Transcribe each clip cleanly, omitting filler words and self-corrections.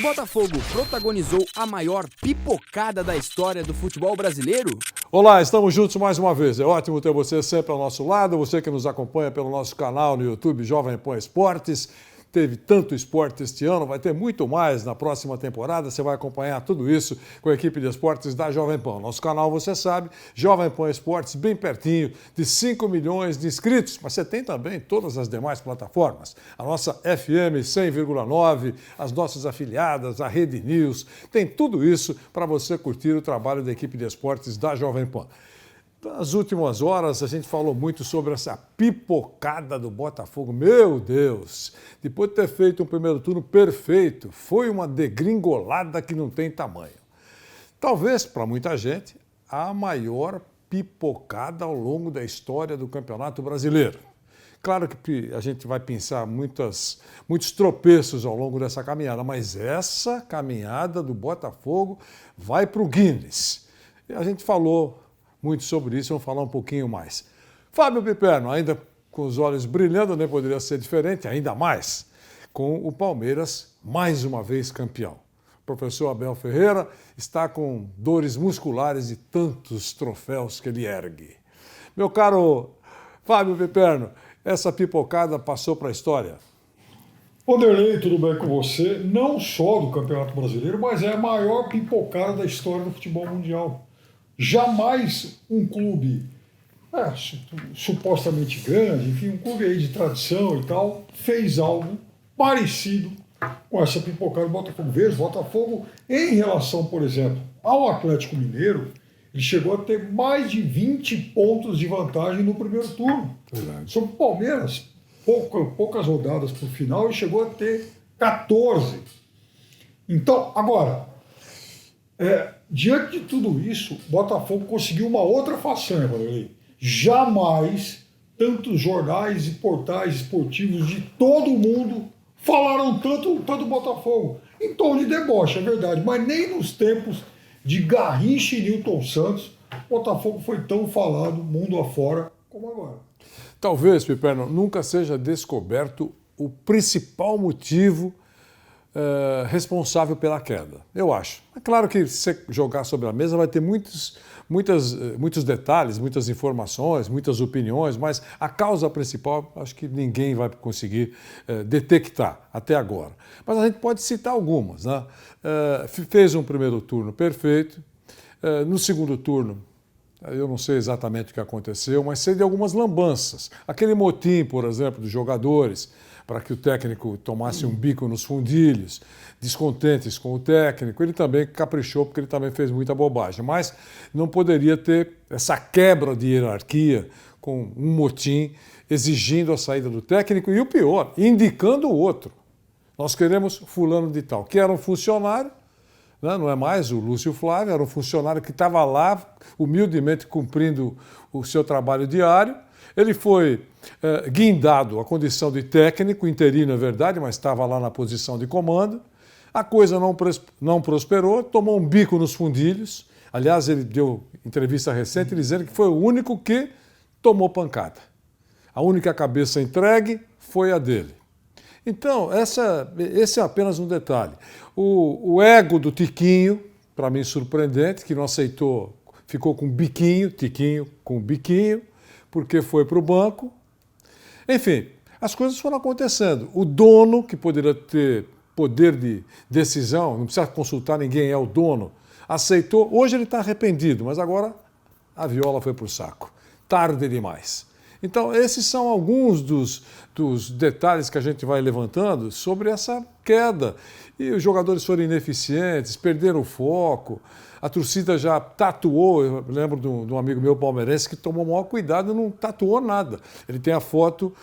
Botafogo protagonizou a maior pipocada da história do futebol brasileiro? Olá, estamos juntos mais uma vez. É ótimo ter você sempre ao nosso lado, você que nos acompanha pelo nosso canal no YouTube Jovem Pan Esportes. Teve tanto esporte este ano, vai ter muito mais na próxima temporada. Você vai acompanhar tudo isso com a equipe de esportes da Jovem Pan. Nosso canal, você sabe, Jovem Pan Esportes, bem pertinho de 5 milhões de inscritos. Mas você tem também todas as demais plataformas. A nossa FM 100,9, as nossas afiliadas, a Rede News. Tem tudo isso para você curtir o trabalho da equipe de esportes da Jovem Pan. Nas últimas horas, a gente falou muito sobre essa pipocada do Botafogo. Meu Deus! Depois de ter feito um primeiro turno perfeito, foi uma degringolada que não tem tamanho. Talvez, para muita gente, a maior pipocada ao longo da história do Campeonato Brasileiro. Claro que a gente vai pensar muitos tropeços ao longo dessa caminhada, mas essa caminhada do Botafogo vai para o Guinness. E a gente falou muito sobre isso, vamos falar um pouquinho mais. Fábio Piperno, ainda com os olhos brilhando, nem poderia ser diferente, ainda mais, com o Palmeiras mais uma vez campeão. O professor Abel Ferreira está com dores musculares de tantos troféus que ele ergue. Meu caro Fábio Piperno, essa pipocada passou para a história. Vanderlei, tudo bem com você? Não só do Campeonato Brasileiro, mas é a maior pipocada da história do futebol mundial. Jamais um clube supostamente grande, enfim, um clube aí de tradição e tal, fez algo parecido com essa pipocada do Botafogo. Veja, o Botafogo, em relação, por exemplo, ao Atlético Mineiro, ele chegou a ter mais de 20 pontos de vantagem no primeiro turno. Sobre o Palmeiras, poucas rodadas para o final, ele chegou a ter 14. Então, agora, diante de tudo isso, o Botafogo conseguiu uma outra façanha, Vanderlei. Jamais tantos jornais e portais esportivos de todo o mundo falaram tanto do Botafogo. Em tom de deboche, é verdade, mas nem nos tempos de Garrincha e Newton Santos, o Botafogo foi tão falado mundo afora como agora. Talvez, Piperno, nunca seja descoberto o principal motivo responsável pela queda, eu acho. É claro que se você jogar sobre a mesa vai ter muitos detalhes, muitas informações, muitas opiniões, mas a causa principal acho que ninguém vai conseguir detectar até agora. Mas a gente pode citar algumas, né? Fez um primeiro turno perfeito, no segundo turno eu não sei exatamente o que aconteceu, mas sei de algumas lambanças. Aquele motim, por exemplo, dos jogadores, para que o técnico tomasse um bico nos fundilhos, descontentes com o técnico, ele também caprichou, porque ele também fez muita bobagem. Mas não poderia ter essa quebra de hierarquia com um motim exigindo a saída do técnico e o pior, indicando o outro. Nós queremos fulano de tal, que era um funcionário, não é mais o Lúcio Flávio, era um funcionário que estava lá, humildemente cumprindo o seu trabalho diário. Ele foi guindado à condição de técnico, interino é verdade, mas estava lá na posição de comando. A coisa não prosperou, tomou um bico nos fundilhos. Aliás, ele deu entrevista recente dizendo que foi o único que tomou pancada. A única cabeça entregue foi a dele. Então, esse é apenas um detalhe. O ego do Tiquinho, para mim surpreendente, que não aceitou, ficou com biquinho, Tiquinho com biquinho, porque foi para o banco. Enfim, as coisas foram acontecendo. O dono, que poderia ter poder de decisão, não precisa consultar ninguém, é o dono, aceitou. Hoje ele está arrependido, mas agora a viola foi para o saco. Tarde demais. Então, esses são alguns dos detalhes que a gente vai levantando sobre essa queda. E os jogadores foram ineficientes, perderam o foco, a torcida já tatuou. Eu lembro de um amigo meu palmeirense que tomou o maior cuidado e não tatuou nada. Ele tem a foto,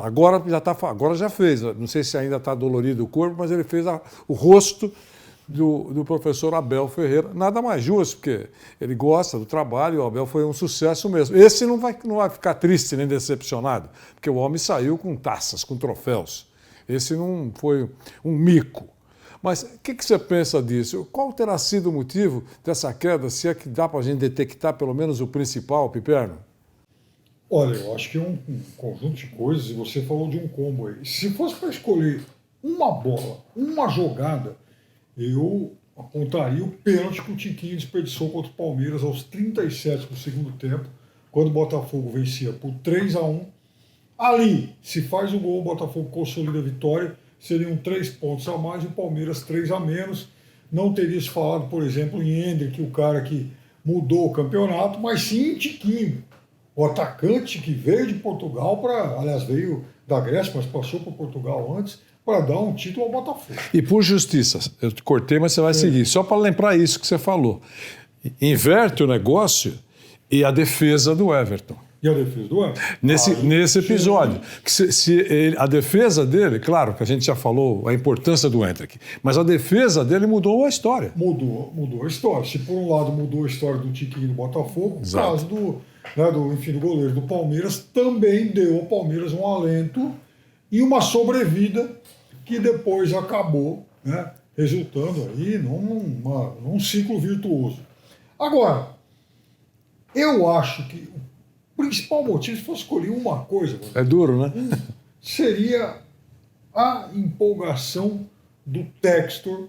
agora já fez, não sei se ainda está dolorido o corpo, mas ele fez o rosto do professor Abel Ferreira. Nada mais justo, porque ele gosta do trabalho e o Abel foi um sucesso mesmo. Esse não vai ficar triste nem decepcionado, porque o homem saiu com taças, com troféus. Esse não foi um mico. Mas o que você pensa disso? Qual terá sido o motivo dessa queda, se é que dá para a gente detectar pelo menos o principal, Piperno? Olha, eu acho que é um conjunto de coisas, e você falou de um combo aí. Se fosse para escolher uma bola, uma jogada eu apontaria o pênalti que o Tiquinho desperdiçou contra o Palmeiras aos 37 do segundo tempo, quando o Botafogo vencia por 3-1. Ali, se faz o gol, o Botafogo consolida a vitória, seriam 3 pontos a mais e o Palmeiras 3 a menos. Não teria se falado, por exemplo, em Hendrick, o cara que mudou o campeonato, mas sim em Tiquinho, o atacante que veio de Portugal aliás, veio da Grécia, mas passou por Portugal antes, para dar um título ao Botafogo. E por justiça, eu te cortei, mas você vai seguir. Só para lembrar isso que você falou. Inverte o negócio e a defesa do Everton. E a defesa do Everton? Nesse episódio. A defesa dele, claro que a gente já falou a importância do Hendrick, mas a defesa dele mudou a história. Mudou a história. Se por um lado mudou a história do Tiquinho do Botafogo, Exato. o caso do goleiro do Palmeiras também deu ao Palmeiras um alento e uma sobrevida que depois acabou, né, resultando aí num ciclo virtuoso. Agora, eu acho que o principal motivo, se fosse escolher uma coisa, É duro, né? seria a empolgação do Textor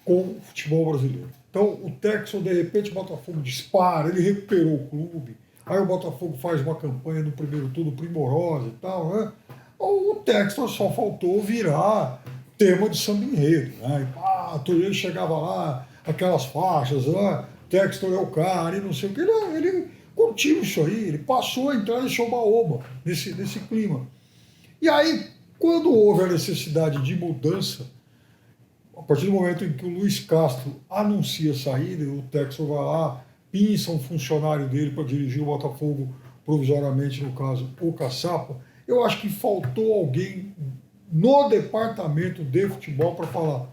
com o futebol brasileiro. Então, o Textor, de repente, o Botafogo dispara, ele recuperou o clube, aí o Botafogo faz uma campanha no primeiro turno primorosa e tal, né? O Textor só faltou virar tema de samba enredo, né? Ele chegava lá, aquelas faixas, né? Textor é o cara, e não sei o que, ele curtiu isso aí, ele passou a entrar nesse oba-oba, nesse clima. E aí, quando houve a necessidade de mudança, a partir do momento em que o Luiz Castro anuncia a saída, o Textor vai lá, pinça um funcionário dele para dirigir o Botafogo provisoriamente, no caso, o Caçapa, eu acho que faltou alguém no departamento de futebol para falar: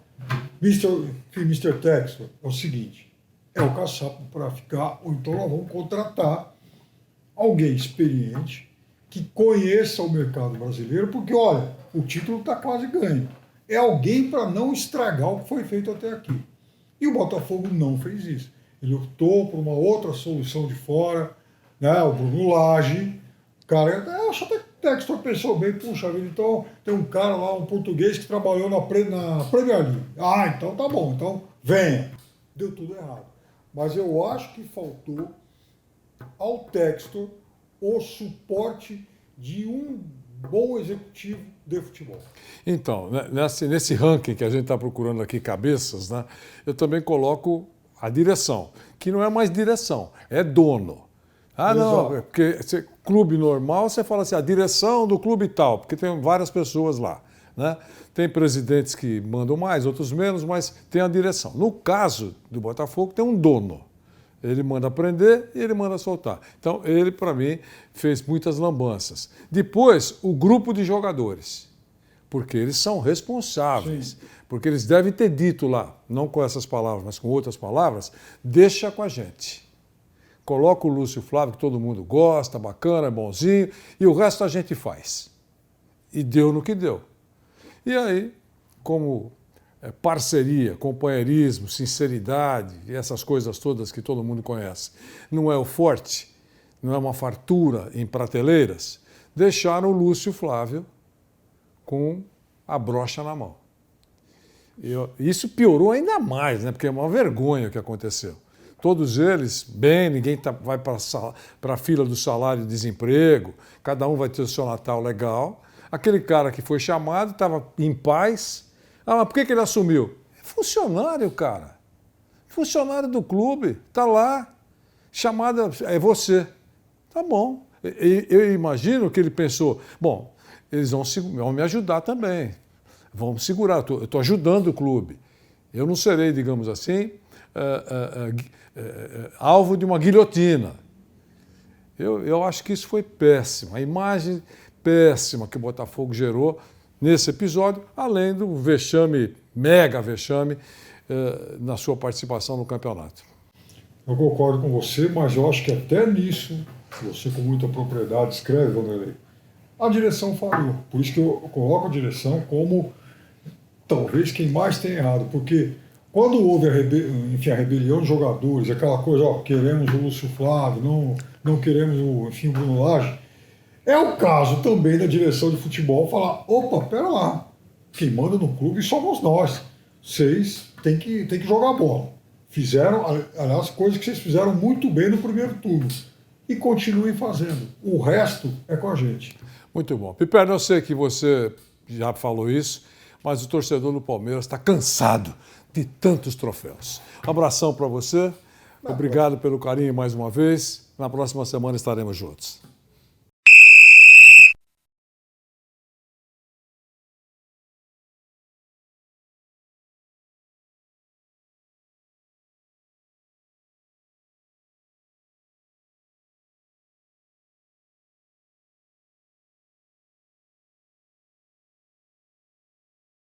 Mr. Textor, é o seguinte, é o Caçapa para ficar, ou então nós vamos contratar alguém experiente que conheça o mercado brasileiro, porque, olha, o título está quase ganho. É alguém para não estragar o que foi feito até aqui. E o Botafogo não fez isso. Ele optou por uma outra solução de fora, né? O Bruno Lage. Cara, eu acho até que o Textor pensou bem, puxa vida, então tem um cara lá, um português que trabalhou na Premier League. Então tá bom, então venha. Deu tudo errado. Mas eu acho que faltou ao Textor o suporte de um bom executivo de futebol. Então, nesse ranking que a gente está procurando aqui, cabeças, né, eu também coloco a direção, que não é mais direção, é dono. Não, porque clube normal, você fala assim, a direção do clube tal, porque tem várias pessoas lá, né? Tem presidentes que mandam mais, outros menos, mas tem a direção. No caso do Botafogo, tem um dono. Ele manda prender e ele manda soltar. Então, ele, para mim, fez muitas lambanças. Depois, o grupo de jogadores, porque eles são responsáveis, sim, porque eles devem ter dito lá, não com essas palavras, mas com outras palavras, deixa com a gente. Coloca o Lúcio Flávio, que todo mundo gosta, bacana, bonzinho, e o resto a gente faz. E deu no que deu. E aí, como parceria, companheirismo, sinceridade, e essas coisas todas que todo mundo conhece, não é o forte, não é uma fartura em prateleiras, deixaram o Lúcio Flávio com a brocha na mão. Isso piorou ainda mais, né? Porque é uma vergonha o que aconteceu. Todos eles, bem, ninguém vai para a fila do salário e desemprego, cada um vai ter o seu Natal legal. Aquele cara que foi chamado estava em paz. Mas por que ele assumiu? É funcionário, cara. Funcionário do clube, está lá. Chamada é você. Tá bom. Eu imagino que ele pensou, bom, eles vão me ajudar também. Vão me segurar, eu estou ajudando o clube. Eu não serei, digamos assim, alvo de uma guilhotina. Eu acho que isso foi péssimo. A imagem péssima que o Botafogo gerou nesse episódio, além do vexame, mega vexame, na sua participação no campeonato. Eu concordo com você, mas eu acho que até nisso, você com muita propriedade escreve, Vanderlei, a direção falhou. Por isso que eu coloco a direção como talvez quem mais tem errado, porque quando houve a rebelião de jogadores, aquela coisa, queremos o Lúcio Flávio, não queremos o Bruno Lage, é o caso também da direção de futebol falar, opa, pera lá, quem manda no clube somos nós. vocês têm que jogar bola. Fizeram, aliás, coisas que vocês fizeram muito bem no primeiro turno. E continuem fazendo. O resto é com a gente. Muito bom. Piperno, eu sei que você já falou isso, mas o torcedor do Palmeiras está cansado de tantos troféus. Abração para você. Obrigado pelo carinho mais uma vez. Na próxima semana estaremos juntos.